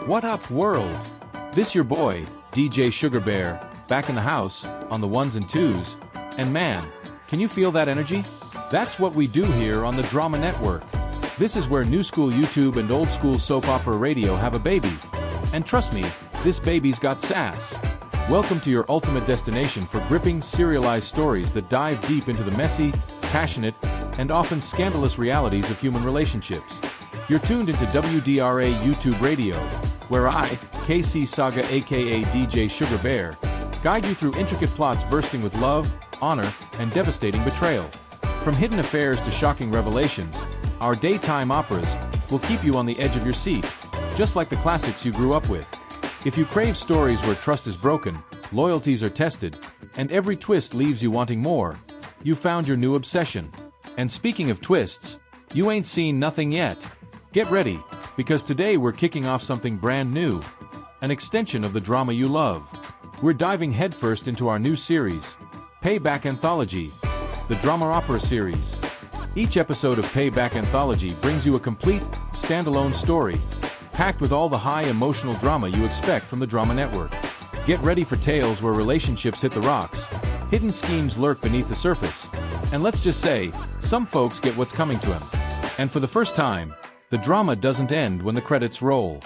What up, world? This your boy, DJ Sugar Bear, back in the house, on the ones and twos. And man, can you feel that energy? That's what we do here on the Drama Network. This is where new school YouTube and old school soap opera radio have a baby. And trust me, this baby's got sass. Welcome to your ultimate destination for gripping, serialized stories that dive deep into the messy, passionate, and often scandalous realities of human relationships. You're tuned into WDRA YouTube Radio, where I, KC Saga aka DJ Sugar Bear, guide you through intricate plots bursting with love, honor, and devastating betrayal. From hidden affairs to shocking revelations, our daytime operas will keep you on the edge of your seat, just like the classics you grew up with. If you crave stories where trust is broken, loyalties are tested, and every twist leaves you wanting more, you found your new obsession. And speaking of twists, you ain't seen nothing yet. Get ready, because today we're kicking off something brand new, an extension of the drama you love. We're diving headfirst into our new series, Payback Anthology, the drama opera series. Each episode of Payback Anthology brings you a complete, standalone story, packed with all the high emotional drama you expect from the Drama Network. Get ready for tales where relationships hit the rocks, hidden schemes lurk beneath the surface, and let's just say, some folks get what's coming to them. And for the first time, the drama doesn't end when the credits roll.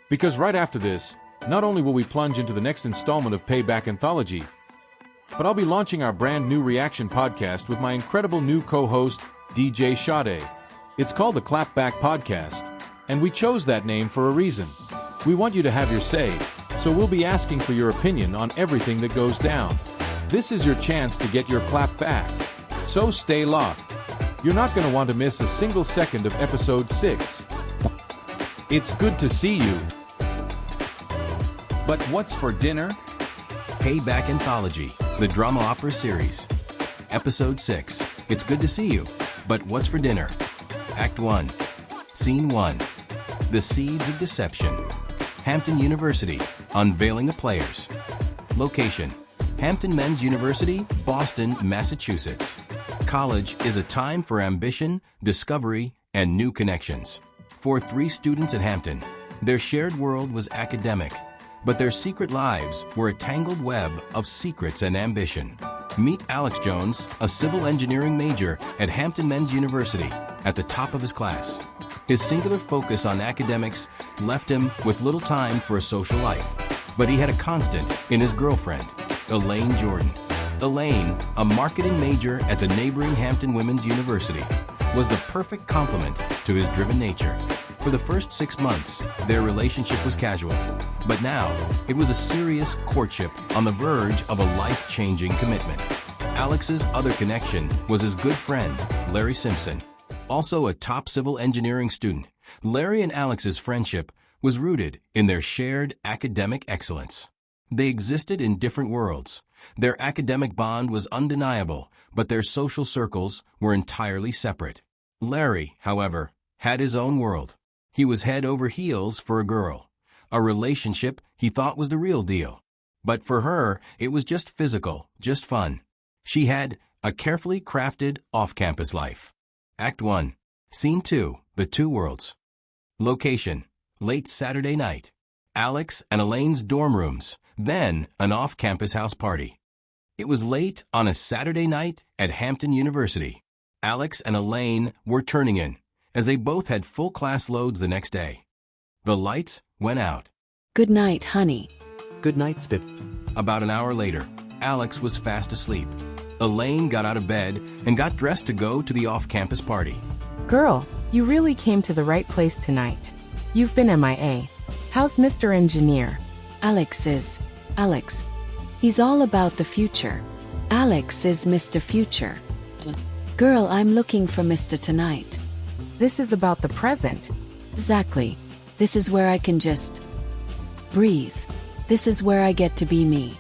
Because right after this, not only will we plunge into the next installment of Payback Anthology, but I'll be launching our brand new reaction podcast with my incredible new co-host, DJ Sade. It's called the Clapback Podcast, and we chose that name for a reason. We want you to have your say, so we'll be asking for your opinion on everything that goes down. This is your chance to get your clap back. So stay locked. You're not going to want to miss a single second of episode 6. It's good to see you. But what's for dinner? Payback Anthology, the drama opera series. Episode 6. It's good to see you. But what's for dinner? Act 1. Scene 1. The Seeds of Deception. Hampton University, unveiling the players. Location: Hampton Men's University, Boston, Massachusetts. College is a time for ambition, discovery, and new connections. For 3 students at Hampton, their shared world was academic, but their secret lives were a tangled web of secrets and ambition. Meet Alex Jones, a civil engineering major at Hampton Men's University, at the top of his class. His singular focus on academics left him with little time for a social life, but he had a constant in his girlfriend, Elaine Jordan. Elaine, a marketing major at the neighboring Hampton Women's University, was the perfect complement to his driven nature. For the first 6 months, their relationship was casual, but now it was a serious courtship on the verge of a life-changing commitment. Alex's other connection was his good friend, Larry Simpson, also a top civil engineering student. Larry and Alex's friendship was rooted in their shared academic excellence. They existed in different worlds. Their academic bond was undeniable, but their social circles were entirely separate. Larry, however, had his own world. He was head over heels for a girl, a relationship he thought was the real deal. But for her, it was just physical, just fun. She had a carefully crafted off-campus life. Act 1. Scene 2. The Two Worlds. Location: late Saturday night. Alex and Elaine's dorm rooms, then an off-campus house party. It was late on a Saturday night at Hampton University. Alex and Elaine were turning in, as they both had full class loads the next day. The lights went out. Good night, honey. Good night, Spip. About an hour later, Alex was fast asleep. Elaine got out of bed and got dressed to go to the off-campus party. Girl, you really came to the right place tonight. You've been MIA. How's Mr. Engineer? Alex. He's all about the future. Alex is Mr. Future. Girl, I'm looking for Mr. Tonight. This is about the present. Exactly. This is where I can just breathe. This is where I get to be me.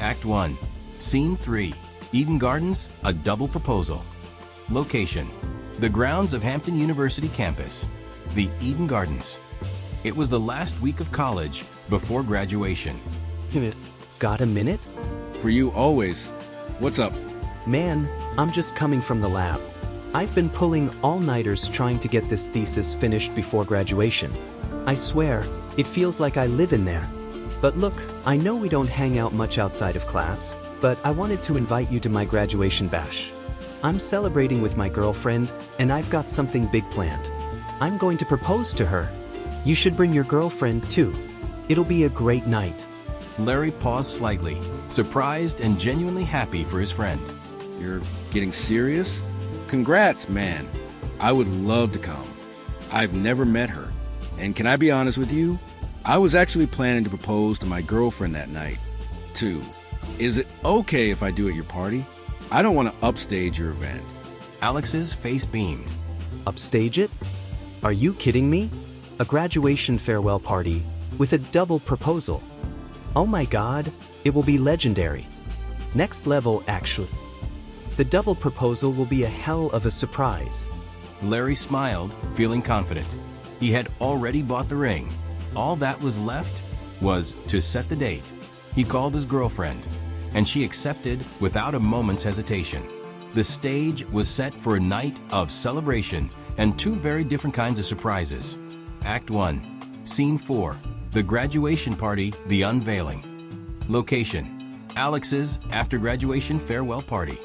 Act 1. Scene 3. Eden Gardens, a double proposal. Location: the grounds of Hampton University campus. The Eden Gardens. It was the last week of college before graduation. Got a minute? For you always. What's up? Man, I'm just coming from the lab. I've been pulling all-nighters trying to get this thesis finished before graduation. I swear, it feels like I live in there. But look, I know we don't hang out much outside of class, but I wanted to invite you to my graduation bash. I'm celebrating with my girlfriend, and I've got something big planned. I'm going to propose to her. You should bring your girlfriend too. It'll be a great night. Larry paused slightly, surprised and genuinely happy for his friend. You're getting serious? Congrats, man. I would love to come. I've never met her. And can I be honest with you? I was actually planning to propose to my girlfriend that night, too. Is it okay if I do at your party? I don't want to upstage your event. Alex's face beamed. Upstage it? Are you kidding me? A graduation farewell party with a double proposal. Oh my god, it will be legendary. Next level, actually. The double proposal will be a hell of a surprise. Larry smiled, feeling confident. He had already bought the ring. All that was left was to set the date. He called his girlfriend, and she accepted without a moment's hesitation. The stage was set for a night of celebration and two very different kinds of surprises. Act 1, Scene 4, the graduation party, the unveiling. Location, Alex's after-graduation farewell party.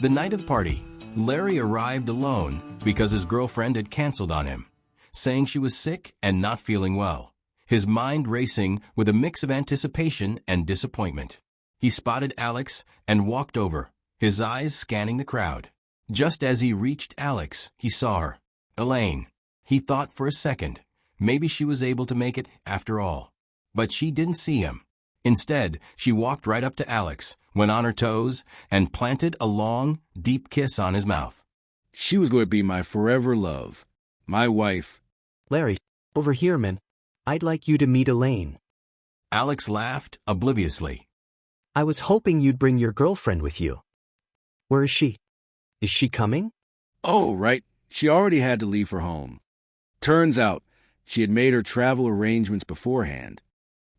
The night of the party, Larry arrived alone because his girlfriend had canceled on him, saying she was sick and not feeling well. His mind racing with a mix of anticipation and disappointment. He spotted Alex and walked over, his eyes scanning the crowd. Just as he reached Alex, he saw her. Elaine. He thought for a second, maybe she was able to make it after all. But she didn't see him. Instead, she walked right up to Alex, went on her toes, and planted a long, deep kiss on his mouth. She was going to be my forever love. My wife. Larry, over here, man. I'd like you to meet Elaine. Alex laughed obliviously. I was hoping you'd bring your girlfriend with you. Where is she? Is she coming? Oh, right. She already had to leave for home. Turns out, she had made her travel arrangements beforehand.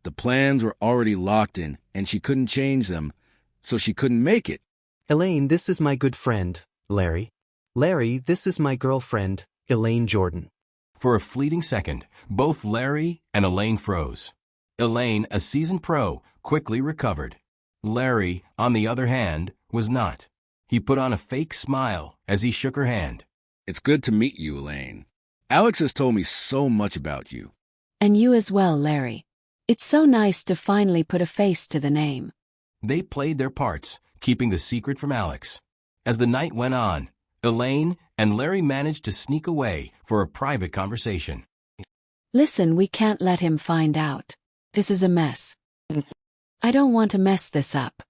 The plans were already locked in, and she couldn't change them, so she couldn't make it. Elaine, this is my good friend, Larry. Larry, this is my girlfriend, Elaine Jordan. For a fleeting second, both Larry and Elaine froze. Elaine, a seasoned pro, quickly recovered. Larry, on the other hand, was not. He put on a fake smile as he shook her hand. It's good to meet you, Elaine. Alex has told me so much about you. And you as well, Larry. It's so nice to finally put a face to the name. They played their parts, keeping the secret from Alex. As the night went on, Elaine and Larry managed to sneak away for a private conversation. Listen, we can't let him find out. This is a mess. I don't want to mess this up.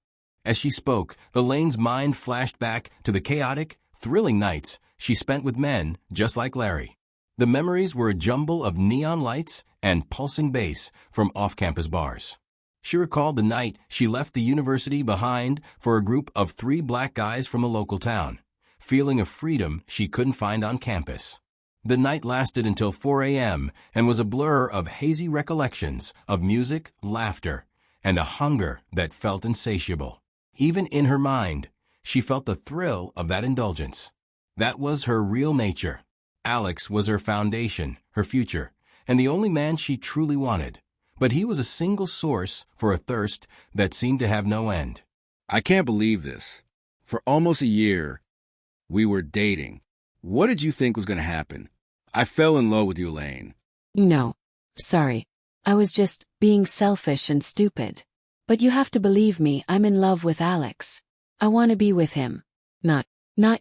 As she spoke, Elaine's mind flashed back to the chaotic, thrilling nights she spent with men just like Larry. The memories were a jumble of neon lights and pulsing bass from off-campus bars. She recalled the night she left the university behind for a group of 3 black guys from a local town, feeling a freedom she couldn't find on campus. The night lasted until 4 a.m. and was a blur of hazy recollections of music, laughter, and a hunger that felt insatiable. Even in her mind, she felt the thrill of that indulgence. That was her real nature. Alex was her foundation, her future, and the only man she truly wanted. But he was a single source for a thirst that seemed to have no end. I can't believe this. For almost a year, we were dating. What did you think was going to happen? I fell in love with you, Elaine. No. Sorry. I was just being selfish and stupid. But you have to believe me, I'm in love with Alex. I want to be with him. Not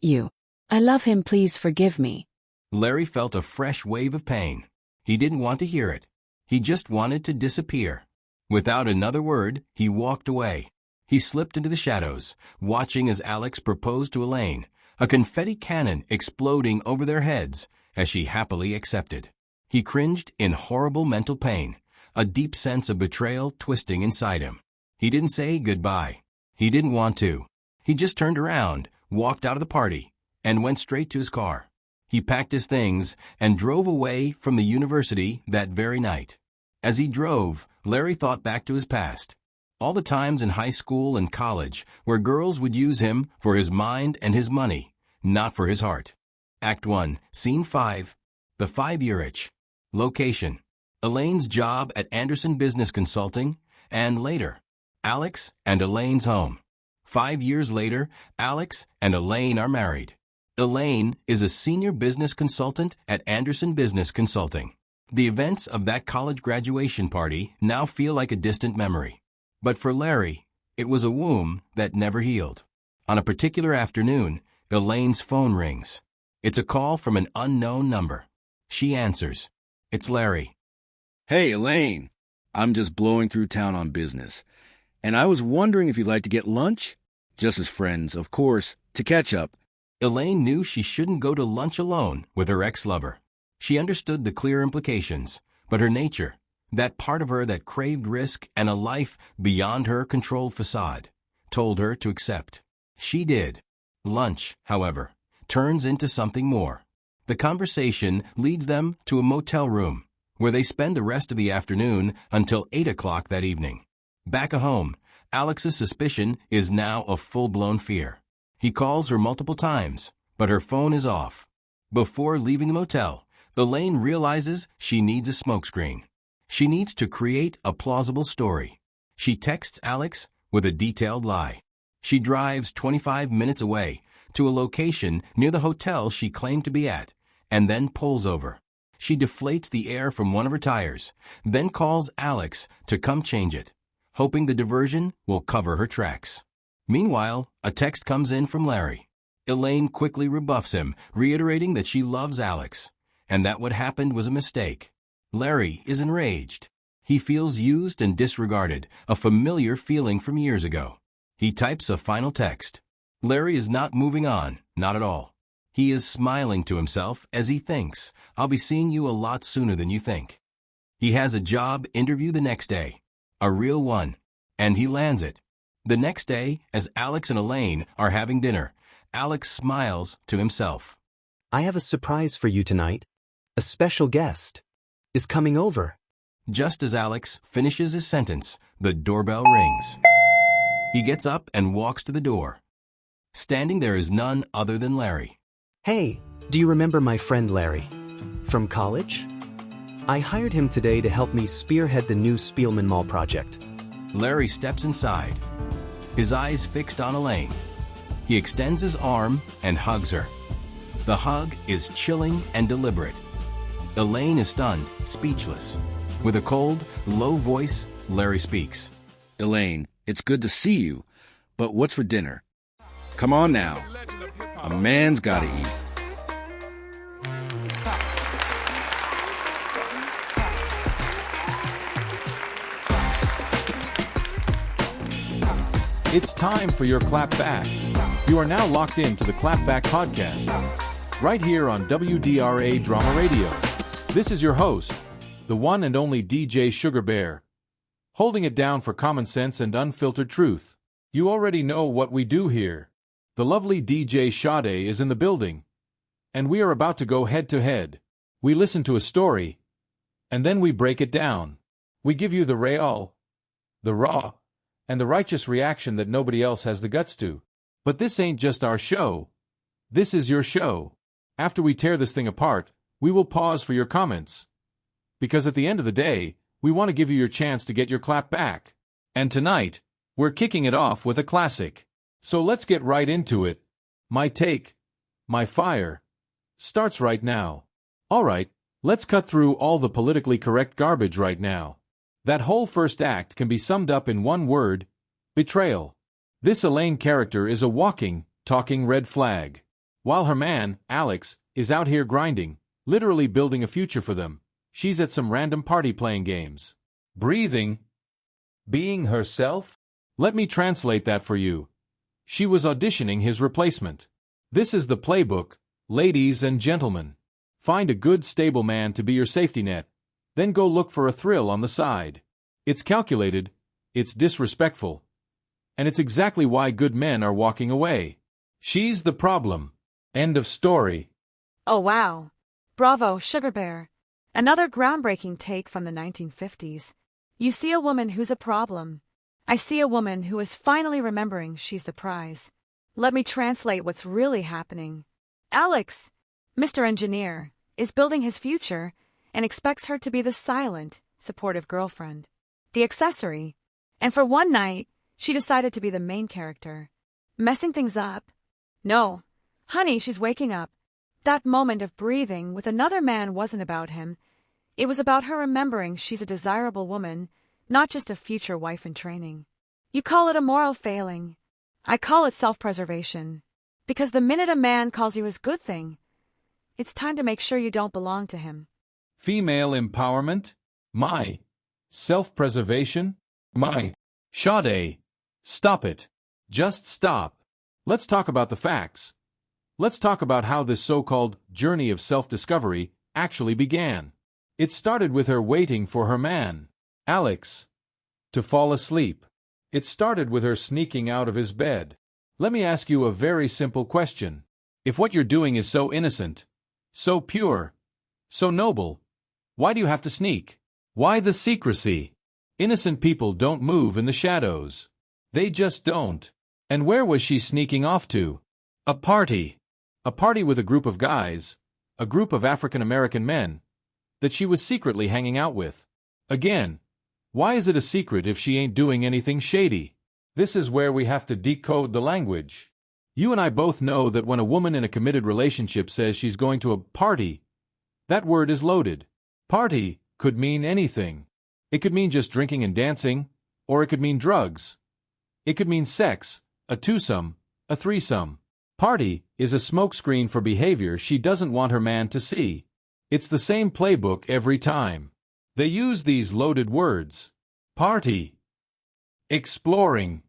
you. I love him, please forgive me. Larry felt a fresh wave of pain. He didn't want to hear it. He just wanted to disappear. Without another word, he walked away. He slipped into the shadows, watching as Alex proposed to Elaine, a confetti cannon exploding over their heads as she happily accepted. He cringed in horrible mental pain, a deep sense of betrayal twisting inside him. He didn't say goodbye. He didn't want to. He just turned around, walked out of the party, and went straight to his car. He packed his things and drove away from the university that very night. As he drove, Larry thought back to his past. All the times in high school and college where girls would use him for his mind and his money, not for his heart. Act 1, Scene 5, the 5-year itch. Location, Elaine's job at Anderson Business Consulting, and later, Alex and Elaine's home. 5 years later, Alex and Elaine are married. Elaine is a senior business consultant at Anderson Business Consulting. The events of that college graduation party now feel like a distant memory. But for Larry, it was a wound that never healed. On a particular afternoon, Elaine's phone rings. It's a call from an unknown number. She answers. It's Larry. Hey, Elaine. I'm just blowing through town on business. And I was wondering if you'd like to get lunch? Just as friends, of course, to catch up. Elaine knew she shouldn't go to lunch alone with her ex-lover. She understood the clear implications, but her nature, that part of her that craved risk and a life beyond her controlled facade, told her to accept. She did. Lunch, however, turns into something more. The conversation leads them to a motel room, where they spend the rest of the afternoon until 8 o'clock that evening. Back at home, Alex's suspicion is now a full-blown fear. He calls her multiple times, but her phone is off. Before leaving the motel, Elaine realizes she needs a smokescreen. She needs to create a plausible story. She texts Alex with a detailed lie. She drives 25 minutes away to a location near the hotel she claimed to be at, and then pulls over. She deflates the air from one of her tires, then calls Alex to come change it, hoping the diversion will cover her tracks. Meanwhile, a text comes in from Larry. Elaine quickly rebuffs him, reiterating that she loves Alex, and that what happened was a mistake. Larry is enraged. He feels used and disregarded, a familiar feeling from years ago. He types a final text. Larry is not moving on, not at all. He is smiling to himself as he thinks, I'll be seeing you a lot sooner than you think. He has a job interview the next day, a real one, and he lands it. The next day, as Alex and Elaine are having dinner, Alex smiles to himself. I have a surprise for you tonight. A special guest is coming over. Just as Alex finishes his sentence, the doorbell rings. He gets up and walks to the door. Standing there is none other than Larry. Hey, do you remember my friend Larry? From college? I hired him today to help me spearhead the new Spielman Mall project. Larry steps inside, his eyes fixed on Elaine. He extends his arm and hugs her. The hug is chilling and deliberate. Elaine is stunned, speechless. With a cold, low voice, Larry speaks. Elaine, it's good to see you, but what's for dinner? Come on now. A man's gotta eat. It's time for your clap back. You are now locked into the Clap Back podcast, right here on WDRA Drama Radio. This is your host, the one and only DJ Sugar Bear, holding it down for common sense and unfiltered truth. You already know what we do here. The lovely DJ Sade is in the building, and we are about to go head-to-head. We listen to a story, and then we break it down. We give you the real, the raw, and the righteous reaction that nobody else has the guts to. But this ain't just our show. This is your show. After we tear this thing apart, we will pause for your comments. Because at the end of the day, we want to give you your chance to get your clap back. And tonight, we're kicking it off with a classic. So let's get right into it. My take, my fire, starts right now. Alright, let's cut through all the politically correct garbage right now. That whole first act can be summed up in one word: betrayal. This Elaine character is a walking, talking red flag. While her man, Alex, is out here grinding, literally building a future for them, she's at some random party playing games. Breathing. Being herself? Let me translate that for you. She was auditioning his replacement. This is the playbook, ladies and gentlemen. Find a good, stable man to be your safety net, then go look for a thrill on the side. It's calculated, it's disrespectful, and it's exactly why good men are walking away. She's the problem. End of story. Oh wow. Bravo, Sugar Bear. Another groundbreaking take from the 1950s. You see a woman who's a problem. I see a woman who is finally remembering she's the prize. Let me translate what's really happening. Alex, Mr. Engineer, is building his future, and expects her to be the silent, supportive girlfriend, the accessory. And for one night, she decided to be the main character. Messing things up? No. Honey, she's waking up. That moment of breathing with another man wasn't about him. It was about her remembering she's a desirable woman, not just a future wife in training. You call it a moral failing. I call it self-preservation. Because the minute a man calls you his good thing, it's time to make sure you don't belong to him. Female empowerment? My. Self-preservation? My. Sade. Stop it. Just stop. Let's talk about the facts. Let's talk about how this so-called journey of self-discovery actually began. It started with her waiting for her man, Alex, to fall asleep. It started with her sneaking out of his bed. Let me ask you a very simple question. If what you're doing is so innocent, so pure, so noble, why do you have to sneak? Why the secrecy? Innocent people don't move in the shadows. They just don't. And where was she sneaking off to? A party. A party with a group of guys, a group of African-American men, that she was secretly hanging out with. Again, why is it a secret if she ain't doing anything shady? This is where we have to decode the language. You and I both know that when a woman in a committed relationship says she's going to a party, that word is loaded. Party could mean anything. It could mean just drinking and dancing, or it could mean drugs. It could mean sex, a twosome, a threesome. Party is a smokescreen for behavior she doesn't want her man to see. It's the same playbook every time. They use these loaded words. Party. Exploring.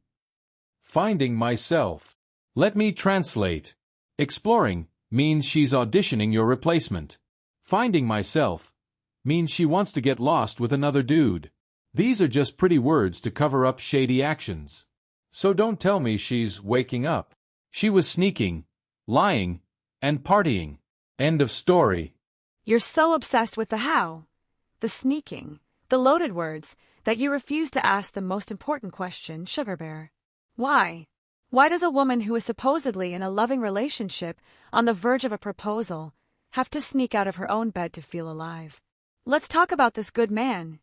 Finding myself. Let me translate. Exploring means she's auditioning your replacement. Finding myself means she wants to get lost with another dude. These are just pretty words to cover up shady actions. So don't tell me she's waking up. She was sneaking, lying, and partying. End of story. You're so obsessed with the how, the sneaking, the loaded words, that you refuse to ask the most important question, Sugar Bear. Why? Why does a woman who is supposedly in a loving relationship, on the verge of a proposal, have to sneak out of her own bed to feel alive? Let's talk about this good man,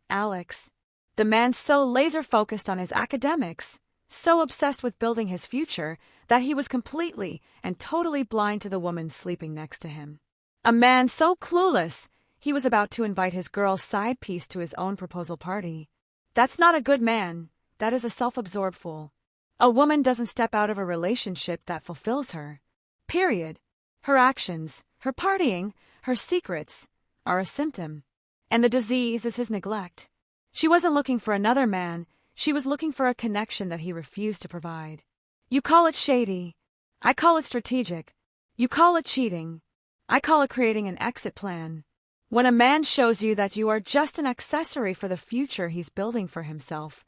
Alex. The man so laser-focused on his academics, so obsessed with building his future, that he was completely and totally blind to the woman sleeping next to him. A man so clueless, he was about to invite his girl's side piece to his own proposal party. That's not a good man, that is a self-absorbed fool. A woman doesn't step out of a relationship that fulfills her. Period. Her actions, her partying, her secrets, are a symptom. And the disease is his neglect. She wasn't looking for another man, she was looking for a connection that he refused to provide. You call it shady. I call it strategic. You call it cheating. I call it creating an exit plan. When a man shows you that you are just an accessory for the future he's building for himself,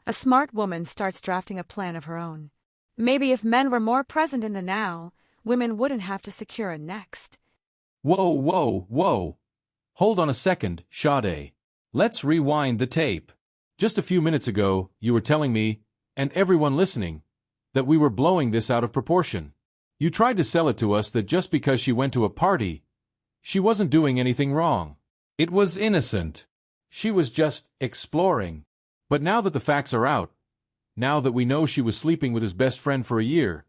a smart woman starts drafting a plan of her own. Maybe if men were more present in the now, women wouldn't have to secure a next. Whoa, whoa, whoa. Hold on a second, Sade. Let's rewind the tape. Just a few minutes ago, you were telling me, and everyone listening, that we were blowing this out of proportion. You tried to sell it to us that just because she went to a party, she wasn't doing anything wrong. It was innocent. She was just exploring. But now that the facts are out, now that we know she was sleeping with his best friend for a year,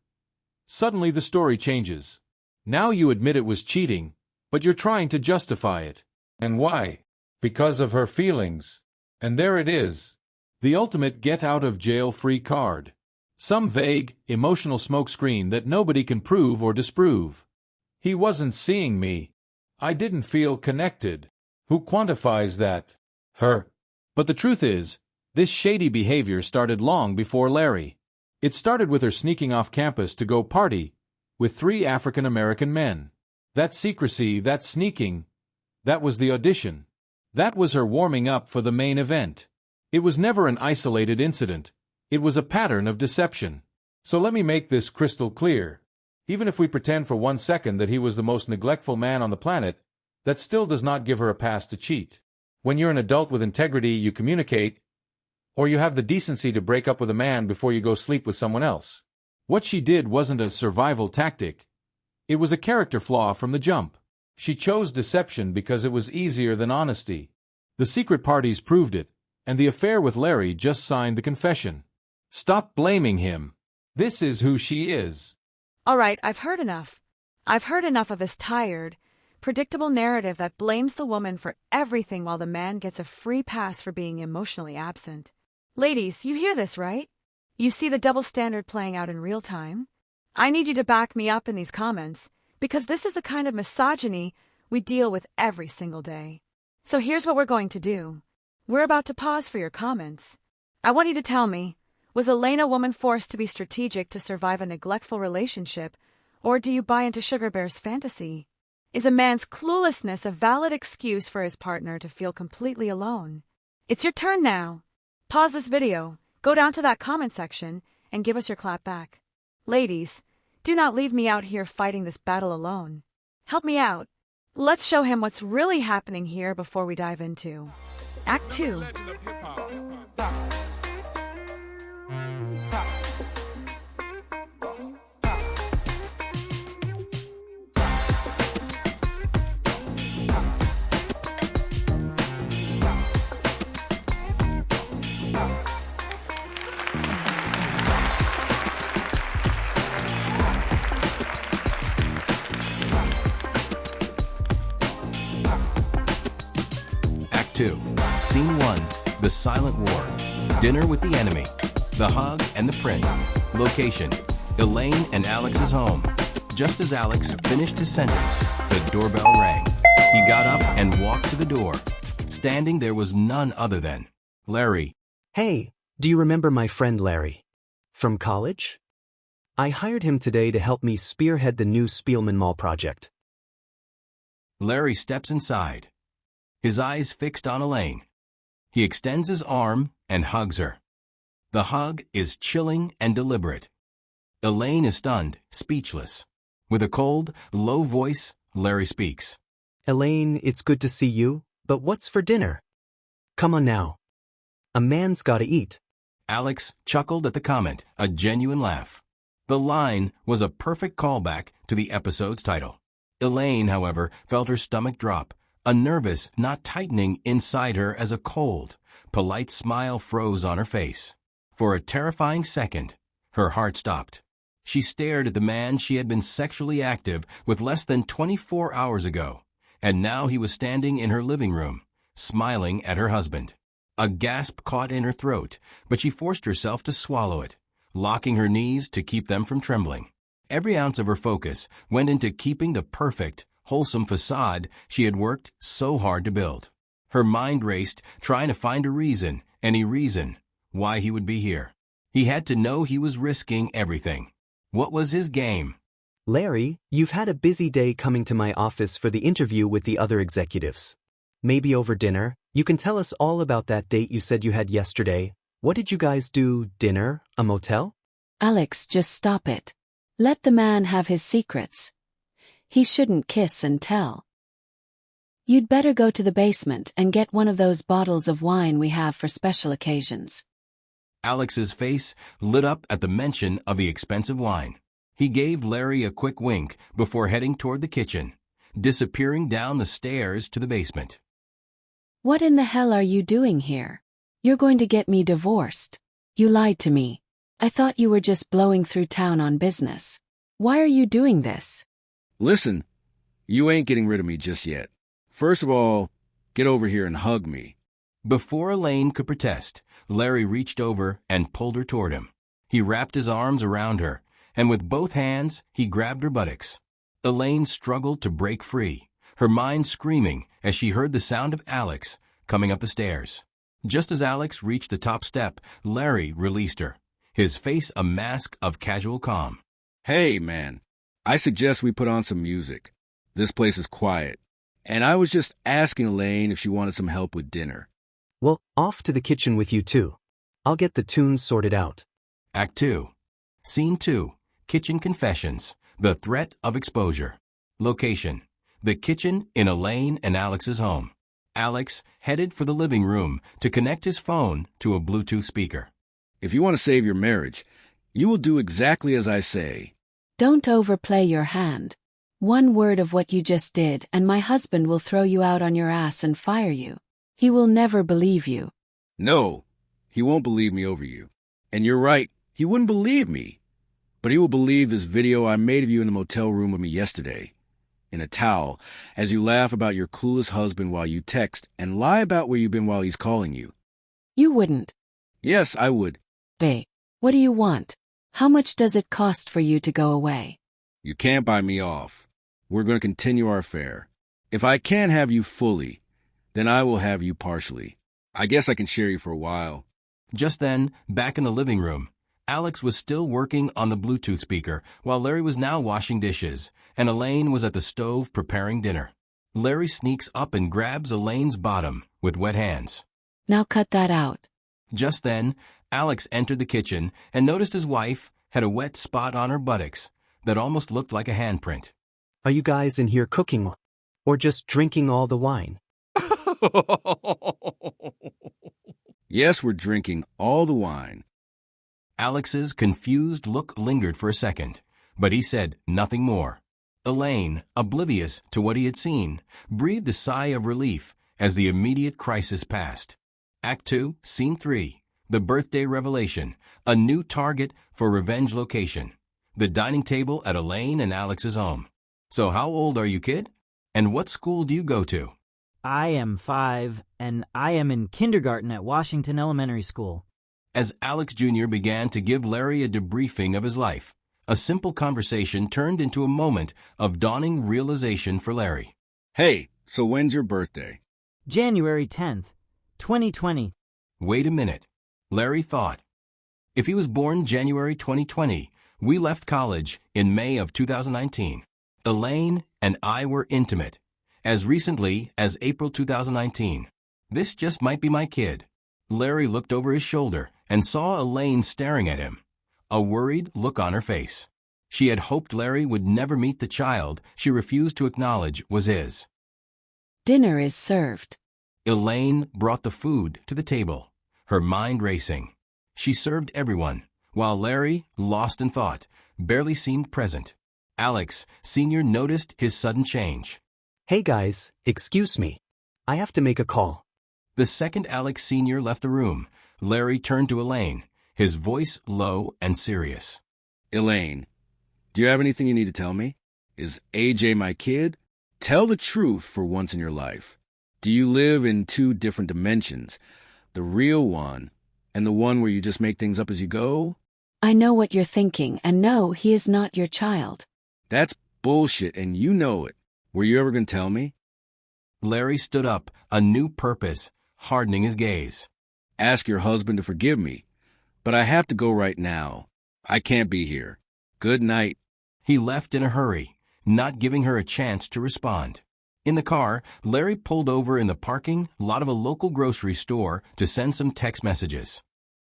suddenly the story changes. Now you admit it was cheating, but you're trying to justify it. And why? Because of her feelings. And there it is. The ultimate get-out-of-jail-free card. Some vague, emotional smokescreen that nobody can prove or disprove. He wasn't seeing me. I didn't feel connected. Who quantifies that? Her. But the truth is, this shady behavior started long before Larry. It started with her sneaking off campus to go party with 3 African-American men. That secrecy, that sneaking, that was the audition. That was her warming up for the main event. It was never an isolated incident. It was a pattern of deception. So let me make this crystal clear. Even if we pretend for 1 second that he was the most neglectful man on the planet, that still does not give her a pass to cheat. When you're an adult with integrity, you communicate, or you have the decency to break up with a man before you go sleep with someone else. What she did wasn't a survival tactic. It was a character flaw from the jump. She chose deception because it was easier than honesty. The secret parties proved it, and the affair with Larry just signed the confession. Stop blaming him. This is who she is. All right, I've heard enough. I've heard enough of this tired, predictable narrative that blames the woman for everything while the man gets a free pass for being emotionally absent. Ladies, you hear this, right? You see the double standard playing out in real time? I need you to back me up in these comments, because this is the kind of misogyny we deal with every single day. So here's what we're going to do. We're about to pause for your comments. I want you to tell me, was Elaine a woman forced to be strategic to survive a neglectful relationship, or do you buy into Sugar Bear's fantasy? Is a man's cluelessness a valid excuse for his partner to feel completely alone? It's your turn now. Pause this video, go down to that comment section, and give us your clap back. Ladies, do not leave me out here fighting this battle alone. Help me out. Let's show him what's really happening here before we dive into Act 2. Act 2. Scene 1. The Silent War. Dinner with the enemy. The hug and the print. Location. Elaine and Alex's home. Just as Alex finished his sentence, the doorbell rang. He got up and walked to the door. Standing there was none other than Larry. Hey, do you remember my friend Larry? From college? I hired him today to help me spearhead the new Spielman Mall project. Larry steps inside, his eyes fixed on Elaine. He extends his arm and hugs her. The hug is chilling and deliberate. Elaine is stunned, speechless. With a cold, low voice, Larry speaks. Elaine, it's good to see you, but what's for dinner? Come on now. A man's gotta eat. Alex chuckled at the comment, a genuine laugh. The line was a perfect callback to the episode's title. Elaine, however, felt her stomach drop, a nervous knot tightening inside her as a cold, polite smile froze on her face. For a terrifying second, her heart stopped. She stared at the man she had been sexually active with less than 24 hours ago, and now he was standing in her living room, smiling at her husband. A gasp caught in her throat, but she forced herself to swallow it, locking her knees to keep them from trembling. Every ounce of her focus went into keeping the perfect, wholesome facade she had worked so hard to build. Her mind raced, trying to find a reason, any reason, why he would be here. He had to know he was risking everything. What was his game? Larry, you've had a busy day coming to my office for the interview with the other executives. Maybe over dinner, you can tell us all about that date you said you had yesterday. What did you guys do? Dinner? A motel? Alex, just stop it. Let the man have his secrets. He shouldn't kiss and tell. You'd better go to the basement and get one of those bottles of wine we have for special occasions. Alex's face lit up at the mention of the expensive wine. He gave Larry a quick wink before heading toward the kitchen, disappearing down the stairs to the basement. What in the hell are you doing here? You're going to get me divorced. You lied to me. I thought you were just blowing through town on business. Why are you doing this? Listen, you ain't getting rid of me just yet. First of all, get over here and hug me. Before Elaine could protest, Larry reached over and pulled her toward him. He wrapped his arms around her, and with both hands, he grabbed her buttocks. Elaine struggled to break free, her mind screaming as she heard the sound of Alex coming up the stairs. Just as Alex reached the top step, Larry released her, his face a mask of casual calm. Hey, man, I suggest we put on some music. This place is quiet. And I was just asking Elaine if she wanted some help with dinner. Well, off to the kitchen with you too. I'll get the tunes sorted out. Act 2. Scene 2. Kitchen Confessions. The Threat of Exposure. Location. The kitchen in Elaine and Alex's home. Alex headed for the living room to connect his phone to a Bluetooth speaker. If you want to save your marriage, you will do exactly as I say. Don't overplay your hand. One word of what you just did and my husband will throw you out on your ass and fire you. He will never believe you. No, he won't believe me over you. And you're right, he wouldn't believe me. But he will believe this video I made of you in the motel room with me yesterday, in a towel, as you laugh about your clueless husband while you text and lie about where you've been while he's calling you. You wouldn't. Yes, I would. Babe, what do you want? How much does it cost for you to go away? You can't buy me off. We're going to continue our affair. If I can't have you fully, then I will have you partially. I guess I can share you for a while. Just then, back in the living room, Alex was still working on the Bluetooth speaker while Larry was now washing dishes, and Elaine was at the stove preparing dinner. Larry sneaks up and grabs Elaine's bottom with wet hands. Now cut that out. Just then, Alex entered the kitchen and noticed his wife had a wet spot on her buttocks that almost looked like a handprint. Are you guys in here cooking or just drinking all the wine? Yes, we're drinking all the wine. Alex's confused look lingered for a second, but he said nothing more. Elaine, oblivious to what he had seen, breathed a sigh of relief as the immediate crisis passed. Act 2, Scene 3, The Birthday Revelation, a new target for revenge location. The dining table at Elaine and Alex's home. So how old are you, kid? And what school do you go to? I am 5, and I am in kindergarten at Washington Elementary School. As Alex Jr. began to give Larry a debriefing of his life, a simple conversation turned into a moment of dawning realization for Larry. Hey, so when's your birthday? January 10th, 2020. Wait a minute. Larry thought. If he was born January 2020, we left college in May of 2019. Elaine and I were intimate, as recently as April 2019. This just might be my kid. Larry looked over his shoulder and saw Elaine staring at him, a worried look on her face. She had hoped Larry would never meet the child she refused to acknowledge was his. Dinner is served. Elaine brought the food to the table, her mind racing. She served everyone, while Larry, lost in thought, barely seemed present. Alex, Sr. noticed his sudden change. Hey guys, excuse me. I have to make a call. The second Alex Sr. left the room, Larry turned to Elaine, his voice low and serious. Elaine, do you have anything you need to tell me? Is AJ my kid? Tell the truth for once in your life. Do you live in 2 different dimensions? The real one and the one where you just make things up as you go? I know what you're thinking, and no, he is not your child. That's bullshit, and you know it. Were you ever going to tell me? Larry stood up, a new purpose, hardening his gaze. Ask your husband to forgive me, but I have to go right now. I can't be here. Good night. He left in a hurry, not giving her a chance to respond. In the car, Larry pulled over in the parking lot of a local grocery store to send some text messages.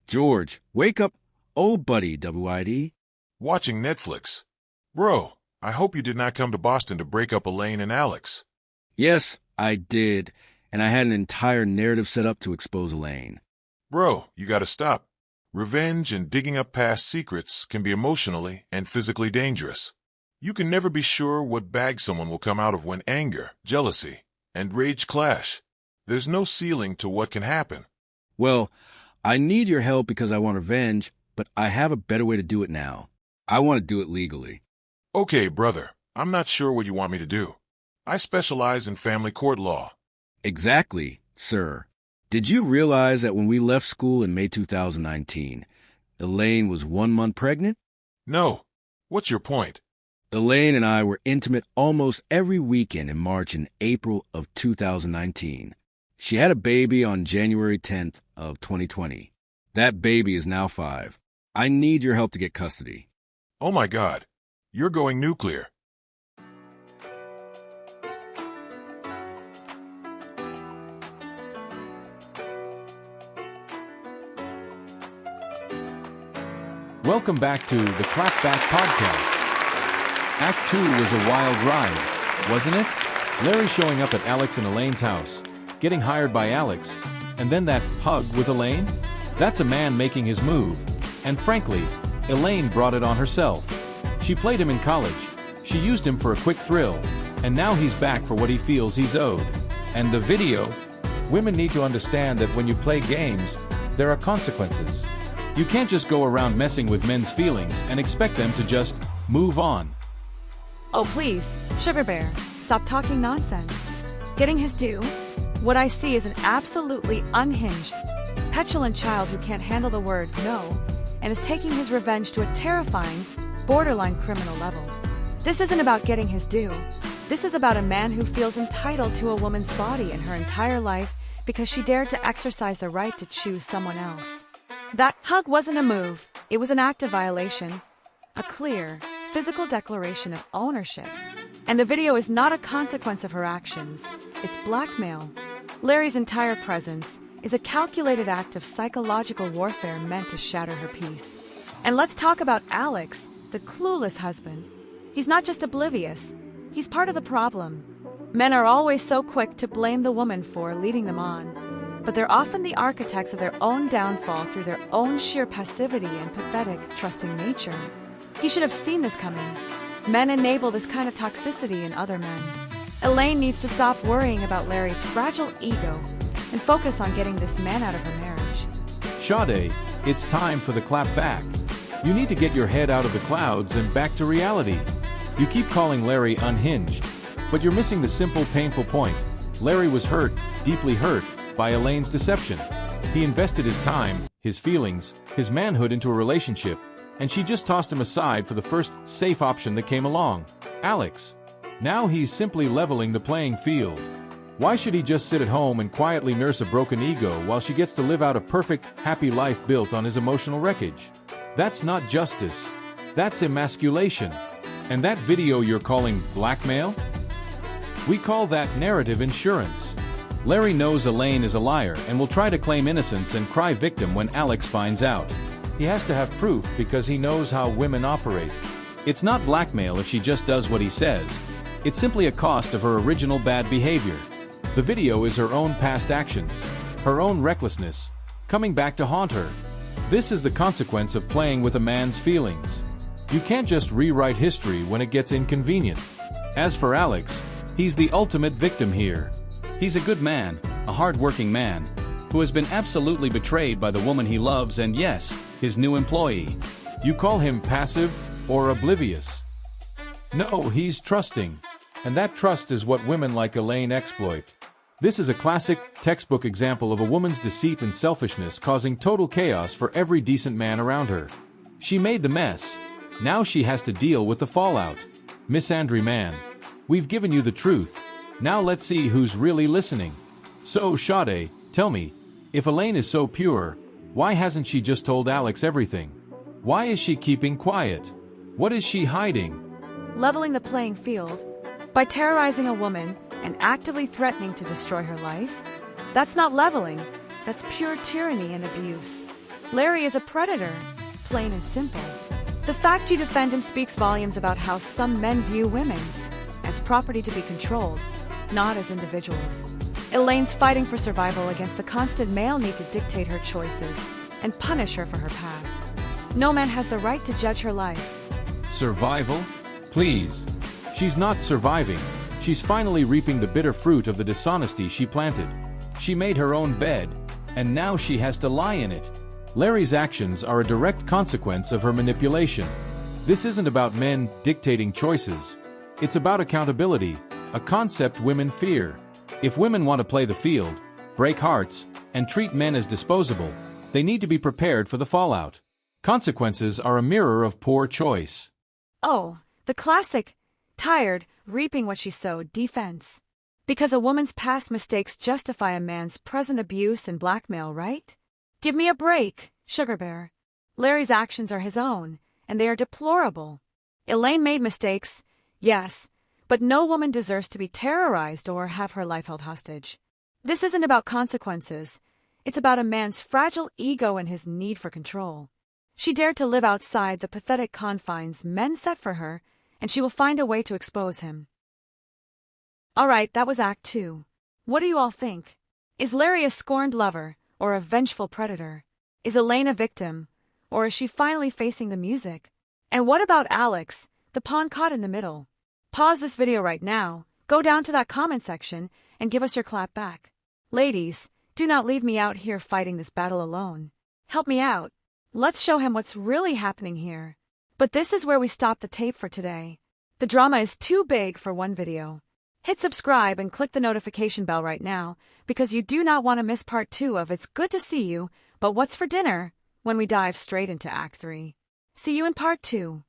George, wake up. Old buddy, WID. Watching Netflix. Bro, I hope you did not come to Boston to break up Elaine and Alex. Yes, I did, and I had an entire narrative set up to expose Elaine. Bro, you gotta stop. Revenge and digging up past secrets can be emotionally and physically dangerous. You can never be sure what bag someone will come out of when anger, jealousy, and rage clash. There's no ceiling to what can happen. Well, I need your help because I want revenge, but I have a better way to do it now. I want to do it legally. Okay, brother, I'm not sure what you want me to do. I specialize in family court law. Exactly, sir. Did you realize that when we left school in May 2019, Elaine was 1 month pregnant? No. What's your point? Elaine and I were intimate almost every weekend in March and April of 2019. She had a baby on January 10th of 2020. That baby is now 5. I need your help to get custody. Oh my God. You're going nuclear. Welcome back to the Clapback Podcast. Act 2 was a wild ride, wasn't it? Larry showing up at Alex and Elaine's house, getting hired by Alex, and then that hug with Elaine? That's a man making his move. And frankly, Elaine brought it on herself. She played him in college. She used him for a quick thrill, and now he's back for what he feels he's owed. And the video? Women need to understand that when you play games, there are consequences. You can't just go around messing with men's feelings and expect them to just move on. Oh please, Sugar Bear, stop talking nonsense. Getting his due? What I see is an absolutely unhinged, petulant child who can't handle the word no, and is taking his revenge to a terrifying, borderline criminal level. This isn't about getting his due. This is about a man who feels entitled to a woman's body in her entire life because she dared to exercise the right to choose someone else. That hug wasn't a move, it was an act of violation. A clear, physical declaration of ownership. And the video is not a consequence of her actions, it's blackmail. Larry's entire presence is a calculated act of psychological warfare meant to shatter her peace. And let's talk about Alex, the clueless husband. He's not just oblivious, he's part of the problem. Men are always so quick to blame the woman for leading them on, but they're often the architects of their own downfall through their own sheer passivity and pathetic, trusting nature. He should have seen this coming. Men enable this kind of toxicity in other men. Elaine needs to stop worrying about Larry's fragile ego and focus on getting this man out of her marriage. Sade, it's time for the clap back. You need to get your head out of the clouds and back to reality. You keep calling Larry unhinged, but you're missing the simple, painful point. Larry was hurt, deeply hurt, by Elaine's deception. He invested his time, his feelings, his manhood into a relationship, and she just tossed him aside for the first safe option that came along, Alex. Now he's simply leveling the playing field. Why should he just sit at home and quietly nurse a broken ego while she gets to live out a perfect, happy life built on his emotional wreckage? That's not justice. That's emasculation. And that video you're calling blackmail? We call that narrative insurance. Larry knows Elaine is a liar and will try to claim innocence and cry victim when Alex finds out. He has to have proof because he knows how women operate. It's not blackmail if she just does what he says. It's simply a cost of her original bad behavior. The video is her own past actions, her own recklessness, coming back to haunt her. This is the consequence of playing with a man's feelings. You can't just rewrite history when it gets inconvenient. As for Alex, he's the ultimate victim here. He's a good man, a hard-working man, who has been absolutely betrayed by the woman he loves and yes, his new employee. You call him passive or oblivious? No, he's trusting. And that trust is what women like Elaine exploit. This is a classic, textbook example of a woman's deceit and selfishness causing total chaos for every decent man around her. She made the mess. Now she has to deal with the fallout. Misandry man, we've given you the truth. Now let's see who's really listening. So, Sade, tell me, if Elaine is so pure, why hasn't she just told Alex everything? Why is she keeping quiet? What is she hiding? Leveling the playing field by terrorizing a woman and actively threatening to destroy her life? That's not leveling, that's pure tyranny and abuse. Larry is a predator, plain and simple. The fact you defend him speaks volumes about how some men view women as property to be controlled, not as individuals. Elaine's fighting for survival against the constant male need to dictate her choices and punish her for her past. No man has the right to judge her life. Survival? Please. She's not surviving. She's finally reaping the bitter fruit of the dishonesty she planted. She made her own bed, and now she has to lie in it. Larry's actions are a direct consequence of her manipulation. This isn't about men dictating choices. It's about accountability, a concept women fear. If women want to play the field, break hearts, and treat men as disposable, they need to be prepared for the fallout. Consequences are a mirror of poor choice. Oh, the classic, tired, reaping what she sowed defense. Because a woman's past mistakes justify a man's present abuse and blackmail, right? Give me a break, Sugar Bear. Larry's actions are his own, and they are deplorable. Elaine made mistakes, yes, but no woman deserves to be terrorized or have her life held hostage. This isn't about consequences. It's about a man's fragile ego and his need for control. She dared to live outside the pathetic confines men set for her, and she will find a way to expose him. All right, that was Act 2. What do you all think? Is Larry a scorned lover or a vengeful predator? Is Elaine a victim, or is she finally facing the music? And what about Alex, the pawn caught in the middle? Pause this video right now, go down to that comment section, and give us your clap back. Ladies, do not leave me out here fighting this battle alone. Help me out. Let's show him what's really happening here. But this is where we stop the tape for today. The drama is too big for one video. Hit subscribe and click the notification bell right now, because you do not want to miss part 2 of It's Good to See You, but What's for Dinner, when we dive straight into Act 3. See you in part 2.